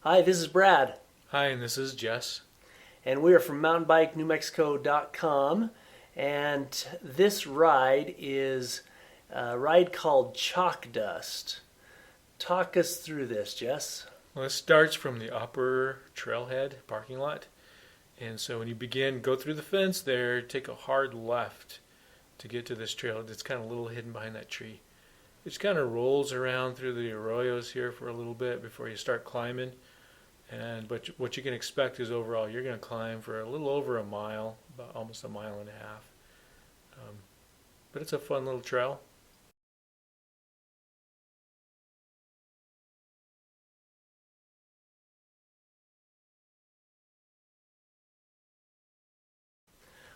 Hi, this is Brad, Hi, and this is Jess. and we are from mountainbikeNewMexico.com. And this ride is a ride called Chalk Dust. Talk us through this, Jess. Well, it starts from the upper trailhead parking lot. And so when you begin, go through the fence there, take a hard left to get to this trail. It's kind of a little hidden behind that tree. It just kind of rolls around through the arroyos here for a little bit before you start climbing. But what you can expect is overall you're going to climb for a little over a mile, about almost a mile and a half. Um, but it's a fun little trail.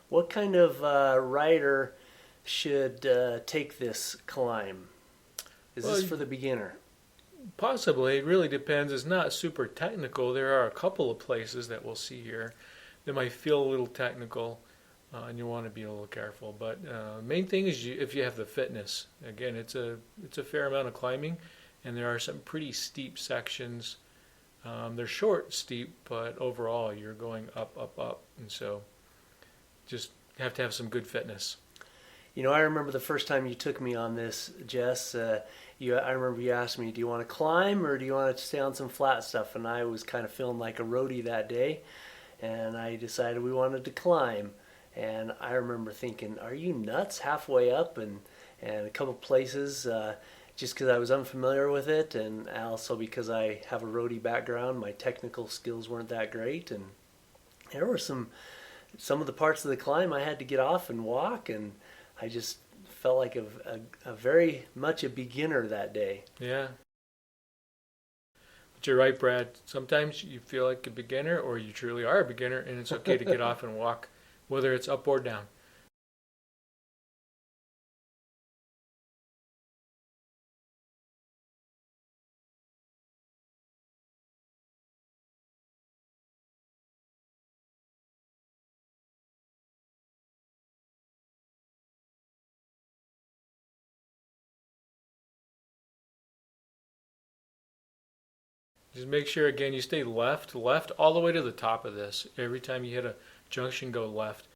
What kind of rider should take this climb? Is this Well, for the beginner? possibly. It really depends. It's not super technical. There are a couple of places that we'll see here that might feel a little technical, and you want to be a little careful. But main thing is if you have the fitness. Again, it's a fair amount of climbing, and there are some pretty steep sections. They're short, steep, but overall you're going up, up, up, and so just have to have some good fitness. You know, I remember the first time you took me on this, Jess. I remember you asked me, "Do you want to climb or do you want to stay on some flat stuff?" And I was kind of feeling like a roadie that day, and I decided we wanted to climb. And I remember thinking, "Are you nuts?" Halfway up, and a couple places, just because I was unfamiliar with it, and also because I have a roadie background, my technical skills weren't that great, and there were some of the parts of the climb I had to get off and walk, and I just felt like a very much a beginner that day. Yeah. But you're right, Brad. Sometimes you feel like a beginner, or you truly are a beginner, and it's okay to get off and walk, whether it's up or down. Just make sure again you stay left, left all the way to the top of this. Every time you hit a junction, go left.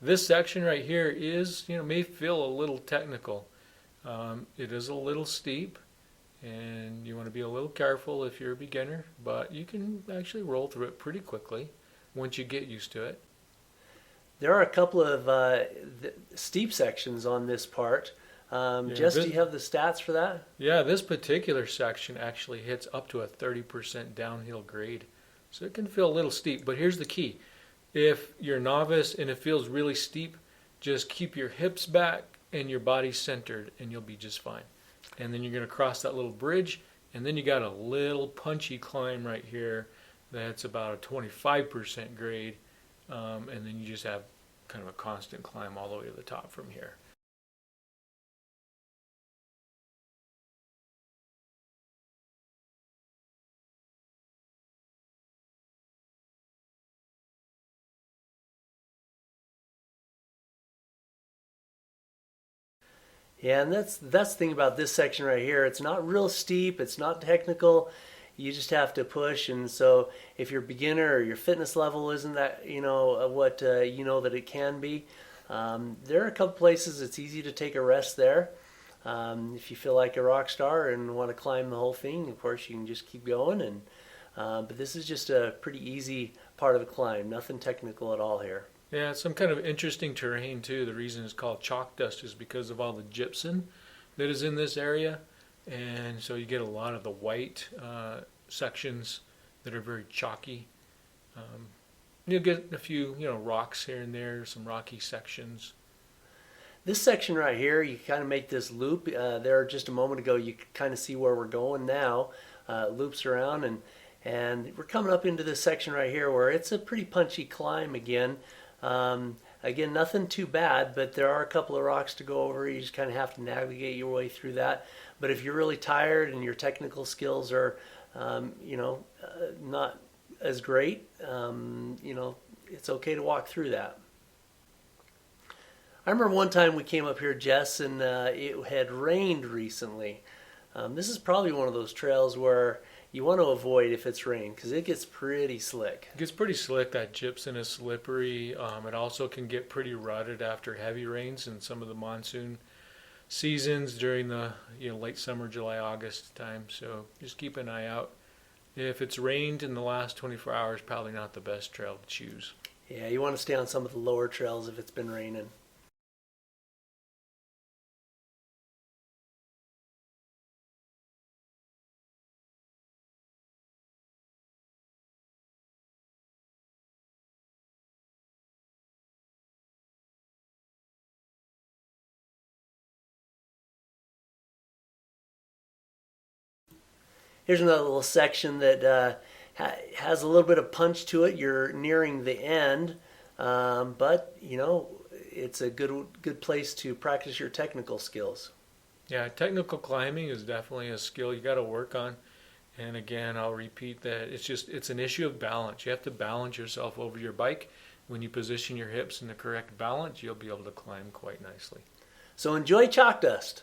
This section right here is, may feel a little technical. It is a little steep, and you want to be a little careful if you're a beginner, but you can actually roll through it pretty quickly once you get used to it. There are a couple of steep sections on this part. Yeah, Jess, do this, you have the stats for that? yeah, this particular section actually hits up to a 30% downhill grade. So it can feel a little steep, but here's the key. If you're a novice and it feels really steep, just keep your hips back and your body centered and you'll be just fine. And then you're going to cross that little bridge, and then you got a little punchy climb right here that's about a 25% grade, and then you just have kind of a constant climb all the way to the top from here. Yeah, and that's the thing about this section right here. It's not real steep. It's not technical. You just have to push. And so, if you're a beginner or your fitness level isn't that what you know that it can be, there are a couple places it's easy to take a rest there. If you feel like a rock star and want to climb the whole thing, of course you can just keep going. But this is just a pretty easy part of the climb. Nothing technical at all here. Yeah, it's some kind of interesting terrain too. The reason it's called chalk dust is because of all the gypsum that is in this area, and so you get a lot of the white sections that are very chalky. Um, you'll get a few, rocks here and there, some rocky sections. This section right here, you kind of make this loop. There just a moment ago, you could kind of see where we're going now. Loops around, and we're coming up into this section right here where it's a pretty punchy climb again. Again, nothing too bad, but there are a couple of rocks to go over. You just kind of have to navigate your way through that. But if you're really tired and your technical skills are, not as great, it's okay to walk through that. I remember one time we came up here, Jess, and it had rained recently. This is probably one of those trails where you want to avoid if it's rained because it gets pretty slick. It gets pretty slick. That gypsum is slippery. It also can get pretty rutted after heavy rains in some of the monsoon seasons during the late summer, July, August time. So just keep an eye out. If it's rained in the last 24 hours, probably not the best trail to choose. Yeah, you want to stay on some of the lower trails if it's been raining. Here's another little section that has a little bit of punch to it. You're nearing the end, but it's a good place to practice your technical skills. Yeah, technical climbing is definitely a skill you got to work on. And again, I'll repeat that it's an issue of balance. You have to balance yourself over your bike. When you position your hips in the correct balance, you'll be able to climb quite nicely. So enjoy chalk dust.